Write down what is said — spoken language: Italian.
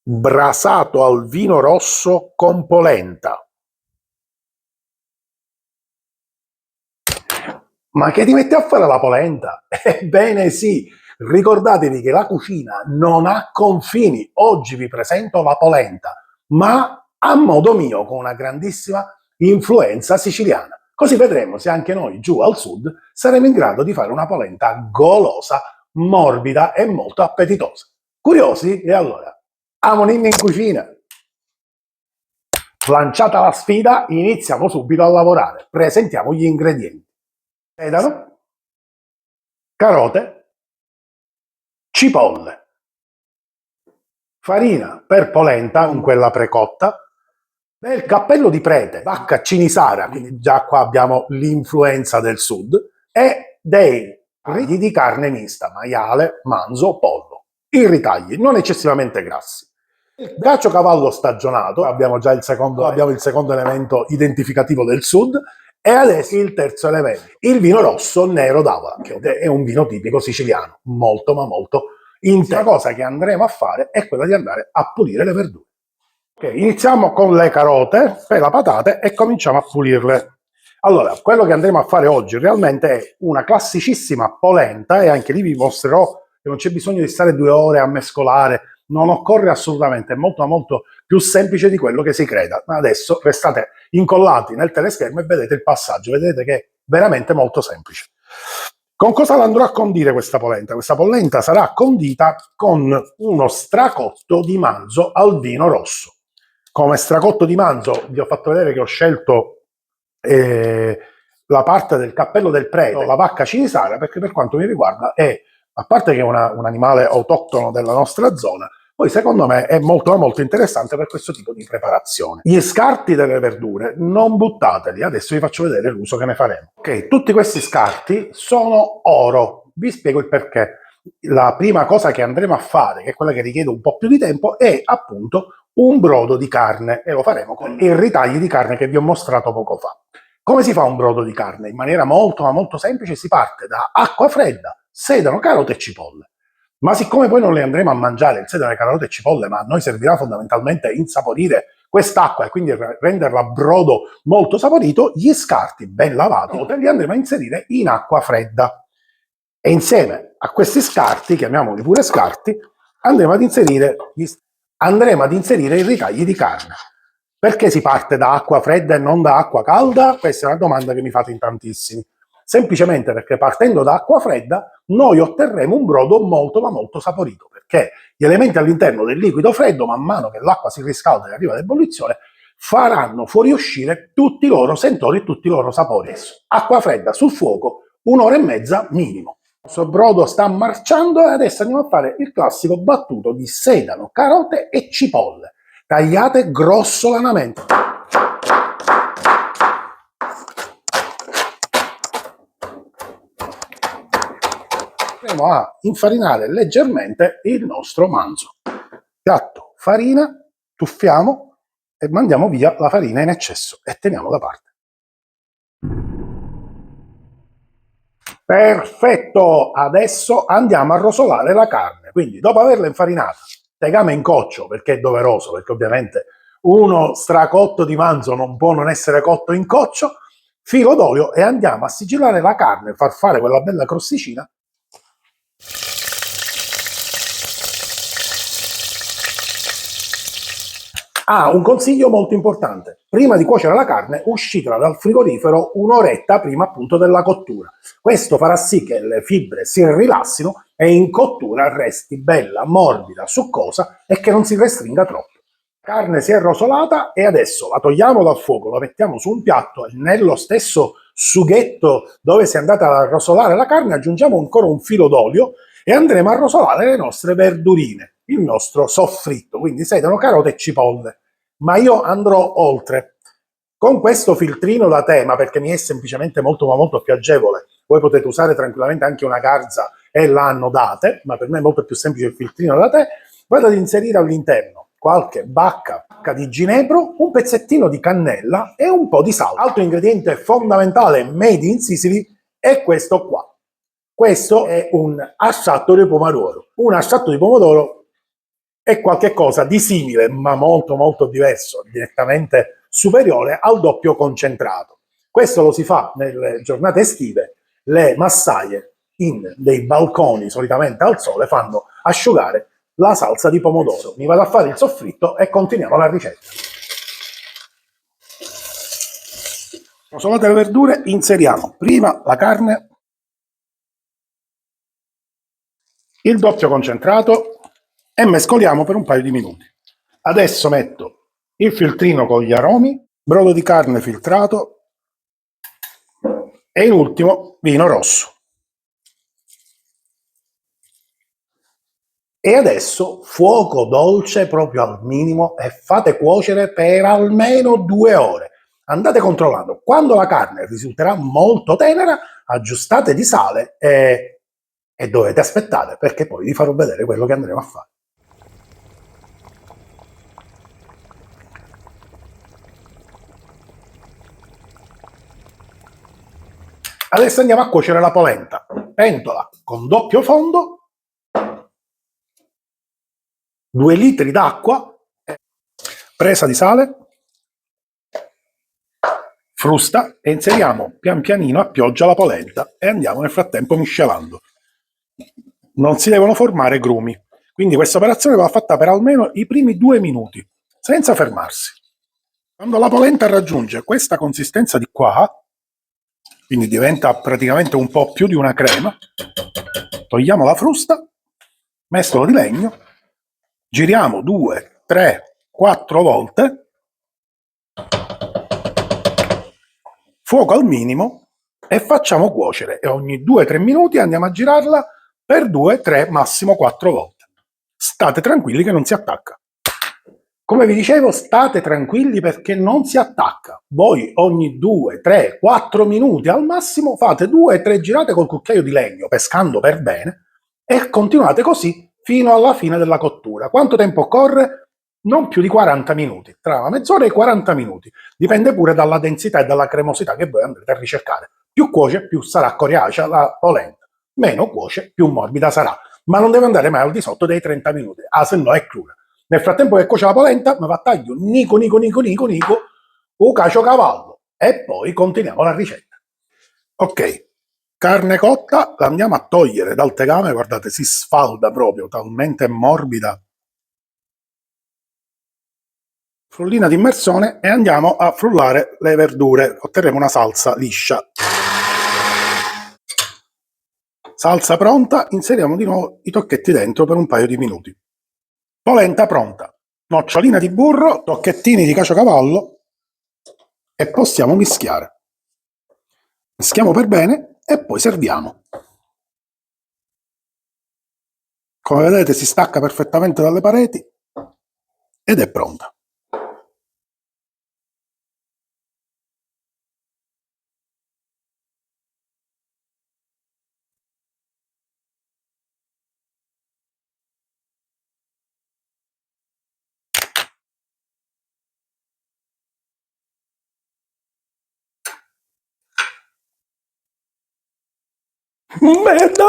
Brasato al vino rosso con polenta. Ma che ti metti a fare la polenta? Ebbene sì, ricordatevi che la cucina non ha confini. Oggi vi presento la polenta, ma a modo mio, con una grandissima influenza siciliana. Così vedremo se anche noi giù al sud saremo in grado di fare una polenta golosa, morbida e molto appetitosa. Curiosi? E allora, amonin in cucina! Lanciata la sfida, iniziamo subito a lavorare. Presentiamo gli ingredienti. Sedano, carote, cipolle, farina per polenta, con quella precotta, del cappello di prete, vacca cinisara, quindi già qua abbiamo l'influenza del sud, e dei ritagli di carne mista, maiale, manzo, pollo. I ritagli, non eccessivamente grassi. Il caciocavallo stagionato, abbiamo già il secondo elemento identificativo del sud, e adesso il terzo elemento, il vino rosso nero d'Avola, che è un vino tipico siciliano, molto ma molto intenso. La cosa che andremo a fare è quella di andare a pulire le verdure. Okay, iniziamo con le carote, poi le patate e cominciamo a pulirle. Allora, quello che andremo a fare oggi realmente è una classicissima polenta, e anche lì vi mostrerò che non c'è bisogno di stare 2 ore a mescolare, non occorre assolutamente, è molto più semplice di quello che si creda. Ma adesso restate incollati nel teleschermo e vedete il passaggio, vedete che è veramente molto semplice. Con cosa andrò a condire questa polenta? Questa polenta sarà condita con uno stracotto di manzo al vino rosso. Come stracotto di manzo vi ho fatto vedere che ho scelto la parte del cappello del prete, la vacca cinisara, perché per quanto mi riguarda è, a parte che è un animale autoctono della nostra zona, poi secondo me è molto interessante per questo tipo di preparazione. Gli scarti delle verdure non buttateli, adesso vi faccio vedere l'uso che ne faremo. Ok, tutti questi scarti sono oro, vi spiego il perché. La prima cosa che andremo a fare, che è quella che richiede un po' più di tempo, è appunto un brodo di carne, e lo faremo con i ritagli di carne che vi ho mostrato poco fa. Come si fa un brodo di carne? In maniera molto semplice. Si parte da acqua fredda, sedano, carote e cipolle. Ma siccome poi non le andremo a mangiare, il sedano, le carote e cipolle, ma a noi servirà fondamentalmente insaporire quest'acqua e quindi renderla brodo molto saporito, gli scarti ben lavati li andremo a inserire in acqua fredda. E insieme a questi scarti, chiamiamoli pure scarti, andremo ad inserire i ritagli di carne. Perché si parte da acqua fredda e non da acqua calda? Questa è una domanda che mi fate in tantissimi. Semplicemente perché partendo da acqua fredda noi otterremo un brodo molto saporito, perché gli elementi all'interno del liquido freddo, man mano che l'acqua si riscalda e arriva all'ebollizione, faranno fuoriuscire tutti i loro sentori e tutti i loro sapori. Acqua fredda sul fuoco, 1 ora e mezza minimo. Il nostro brodo sta marciando e adesso andiamo a fare il classico battuto di sedano, carote e cipolle, tagliate grossolanamente. Andremo a infarinare leggermente il nostro manzo. Piatto, farina, tuffiamo e mandiamo via la farina in eccesso e teniamo da parte. Perfetto, adesso andiamo a rosolare la carne, quindi dopo averla infarinata, tegame in coccio, perché è doveroso, perché ovviamente uno stracotto di manzo non può non essere cotto in coccio, filo d'olio e andiamo a sigillare la carne, far fare quella bella crosticina. Ah, un consiglio molto importante: prima di cuocere la carne uscitela dal frigorifero 1 oretta prima appunto della cottura. Questo farà sì che le fibre si rilassino e in cottura resti bella, morbida, succosa e che non si restringa troppo. La carne si è rosolata e adesso la togliamo dal fuoco, la mettiamo su un piatto e nello stesso sughetto dove si è andata a rosolare la carne aggiungiamo ancora un filo d'olio e andremo a rosolare le nostre verdurine, il nostro soffritto, quindi sedano, carote e cipolle. Ma io andrò oltre. Con questo filtrino da tema, perché mi è semplicemente molto più agevole, voi potete usare tranquillamente anche una garza e l'annodate, ma per me è molto più semplice il filtrino da tè, vado ad inserire all'interno qualche bacca di ginepro, un pezzettino di cannella e un po' di sale. Altro ingrediente fondamentale made in Sicily è questo qua. Questo è un assatto di pomodoro. Un assatto di pomodoro è qualcosa di simile, ma molto molto diverso, direttamente superiore al doppio concentrato. Questo lo si fa nelle giornate estive, le massaie in dei balconi solitamente al sole fanno asciugare la salsa di pomodoro. Mi vado a fare il soffritto e continuiamo la ricetta. Rosolate le verdure, inseriamo prima la carne, il doppio concentrato e mescoliamo per un paio di minuti. Adesso metto il filtrino con gli aromi, brodo di carne filtrato e in ultimo vino rosso. E adesso fuoco dolce proprio al minimo e fate cuocere per almeno 2 ore. Andate controllando. Quando la carne risulterà molto tenera, aggiustate di sale e dovete aspettare perché poi vi farò vedere quello che andremo a fare. Adesso andiamo a cuocere la polenta. Pentola con doppio fondo, 2 litri d'acqua, presa di sale, frusta e inseriamo pian pianino a pioggia la polenta e andiamo nel frattempo miscelando. Non si devono formare grumi, quindi questa operazione va fatta per almeno i primi 2 minuti, senza fermarsi. Quando la polenta raggiunge questa consistenza di qua, quindi diventa praticamente un po' più di una crema, togliamo la frusta, mestolo di legno, giriamo 2, 3, 4 volte, fuoco al minimo e facciamo cuocere e ogni 2-3 minuti andiamo a girarla per 2, 3, massimo 4 volte. State tranquilli che non si attacca. Come vi dicevo, state tranquilli perché non si attacca. Voi ogni 2, 3, 4 minuti al massimo fate 2-3 girate col cucchiaio di legno, pescando per bene, e continuate così fino alla fine della cottura. Quanto tempo occorre? Non più di 40 minuti, tra la mezz'ora e i 40 minuti. Dipende pure dalla densità e dalla cremosità che voi andrete a ricercare. Più cuoce, più sarà coriacea la polenta. Meno cuoce, più morbida sarà. Ma non deve andare mai al di sotto dei 30 minuti, se no è cruda. Nel frattempo che cuoce la polenta, mi va a taglio nico, o cacio cavallo. E poi continuiamo la ricetta. Ok, carne cotta, la andiamo a togliere dal tegame, guardate, si sfalda proprio, talmente morbida. Frullina di immersione e andiamo a frullare le verdure. Otterremo una salsa liscia. Salsa pronta, inseriamo di nuovo i tocchetti dentro per un paio di minuti. Polenta pronta. Nocciolina di burro, tocchettini di caciocavallo e possiamo mischiare. Mischiamo per bene e poi serviamo. Come vedete si stacca perfettamente dalle pareti ed è pronta. Merda!